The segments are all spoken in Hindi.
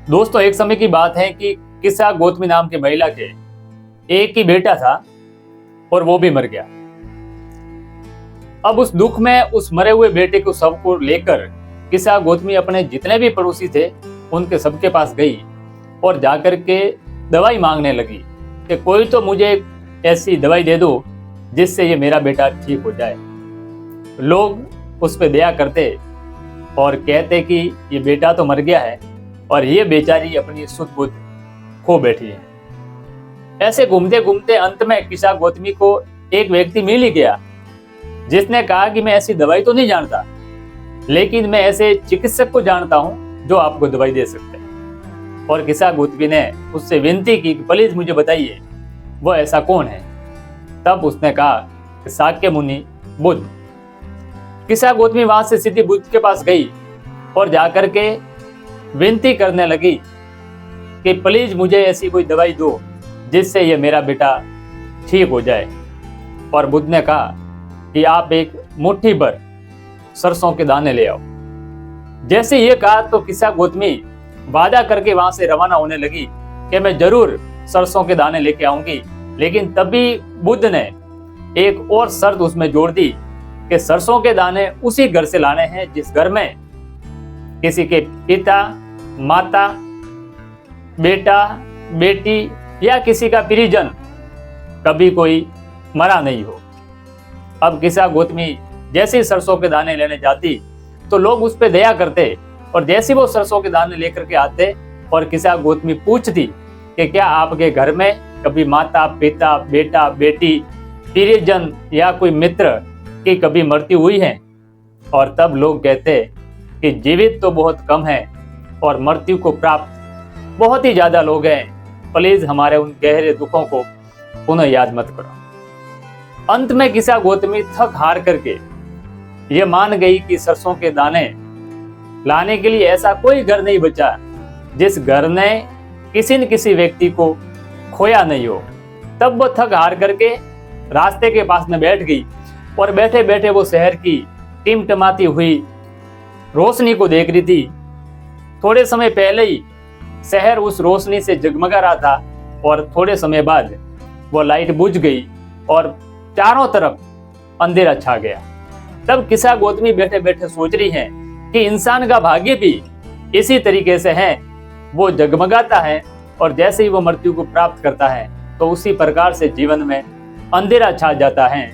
दोस्तों, एक समय की बात है कि किस्सा गौतमी नाम की महिला के एक ही बेटा था और वो भी मर गया। अब उस दुख में उस मरे हुए बेटे को सबको लेकर किस्सा गौतमी अपने जितने भी पड़ोसी थे उनके सबके पास गई और जाकर के दवाई मांगने लगी कि कोई तो मुझे ऐसी दवाई दे दो जिससे ये मेरा बेटा ठीक हो जाए। लोग उस पर दया करते और कहते कि ये बेटा तो मर गया है और ये बेचारी अपनी सुध बुध खो बैठी है। ऐसे घूमते घूमते अंत में किस्सा गौतमी को एक व्यक्ति मिल ही गया जिसने कहा कि मैं ऐसी दवाई तो नहीं जानता, लेकिन मैं ऐसे चिकित्सक को जानता हूं जो आपको दवाई दे सकते हैं। और किस्सा गौतमी ने उससे विनती की कि प्लीज मुझे बताइए वो ऐसा कौन है। तब उसने कहा कि शाक्य मुनि बुद्ध। किस्सा गौतमी वहां से सीधी बुद्ध के पास गई और जाकर के विनती करने लगी कि प्लीज मुझे ऐसी कोई दवाई दो जिससे ये मेरा बेटा ठीक हो जाए। और बुद्ध ने कहा कि आप एक मुट्ठी भर सरसों के दाने ले आओ। जैसे ये कहा तो किस्सा गौतमी वादा करके वहां से रवाना होने लगी कि मैं जरूर सरसों के दाने लेके आऊंगी। लेकिन तभी बुद्ध ने एक और शर्त उसमें जोड़ दी कि सरसों के दाने उसी घर से लाने हैं जिस घर में किसी के पिता, माता, बेटा, बेटी या किसी का परिजन कभी कोई मरा नहीं हो। अब किस्सा गौतमी जैसे ही सरसों के दाने लेने जाती तो लोग उस पर दया करते और जैसे वो सरसों के दाने लेकर के आते और किस्सा गौतमी पूछती कि क्या आपके घर में कभी माता, पिता, बेटा, बेटी, परिजन या कोई मित्र की कभी मृत्यु हुई है। और तब लोग कहते कि जीवित तो बहुत कम है और मृत्यु को प्राप्त बहुत ही ज्यादा लोग हैं, प्लीज हमारे उन गहरे दुखों को पुनः याद मत करो। अंत में किस्सा गौतमी थक हार करके ये मान गई कि सरसों के दाने लाने के लिए ऐसा कोई घर नहीं बचा जिस घर ने किसी न किसी व्यक्ति को खोया नहीं हो। तब वो थक हार करके रास्ते के पास में बैठ गई और बैठे बैठे वो शहर की टिमटिमाती हुई रोशनी को देख रही थी। थोड़े समय पहले ही शहर उस रोशनी से जगमगा रहा था और थोड़े समय बाद वो लाइट बुझ गई और चारों तरफ अंधेरा छा गया। तब किस्सा गौतमी बैठे बैठे सोच रही है कि इंसान का भाग्य भी इसी तरीके से है, वो जगमगाता है और जैसे ही वो मृत्यु को प्राप्त करता है तो उसी प्रकार से जीवन में अंधेरा छा जाता है।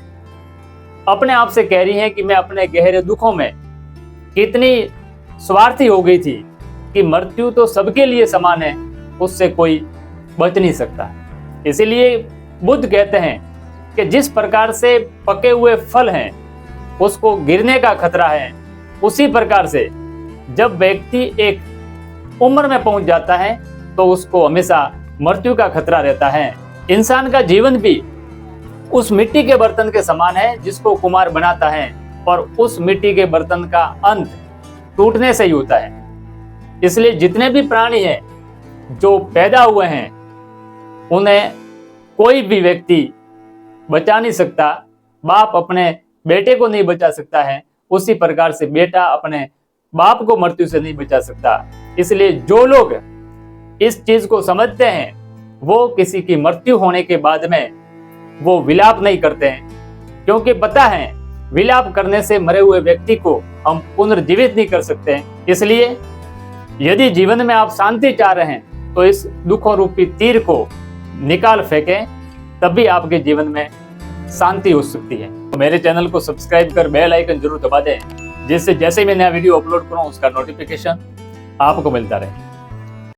अपने आप से कह रही है कि मैं अपने गहरे दुखों में कितनी स्वार्थी हो गई थी कि मृत्यु तो सबके लिए समान है, उससे कोई बच नहीं सकता। इसीलिए बुद्ध कहते हैं कि जिस प्रकार से पके हुए फल हैं उसको गिरने का खतरा है, उसी प्रकार से जब व्यक्ति एक उम्र में पहुंच जाता है तो उसको हमेशा मृत्यु का खतरा रहता है। इंसान का जीवन भी उस मिट्टी के बर्तन के समान है जिसको कुम्हार बनाता है और उस मिट्टी के बर्तन का अंत टूटने से ही होता है। इसलिए जितने भी प्राणी हैं जो पैदा हुए हैं उन्हें कोई भी व्यक्ति बचा नहीं सकता। बाप अपने बेटे को नहीं बचा सकता है, उसी प्रकार से बेटा अपने बाप को मृत्यु से नहीं बचा सकता। इसलिए जो लोग इस चीज को समझते हैं वो किसी की मृत्यु होने के बाद में वो विलाप नहीं करते हैं, क्योंकि पता है विलाप करने से मरे हुए व्यक्ति को हम पुनर्जीवित नहीं कर सकते हैं। इसलिए यदि जीवन में आप शांति चाह रहे हैं तो इस दुखों रूपी तीर को निकाल फेंकें, तभी आपके जीवन में शांति हो सकती है। तो मेरे चैनल को सब्सक्राइब कर बेल आइकन जरूर दबा दें, जिससे जैसे ही मैं नया वीडियो अपलोड करूं उसका नोटिफिकेशन आपको मिलता रहे।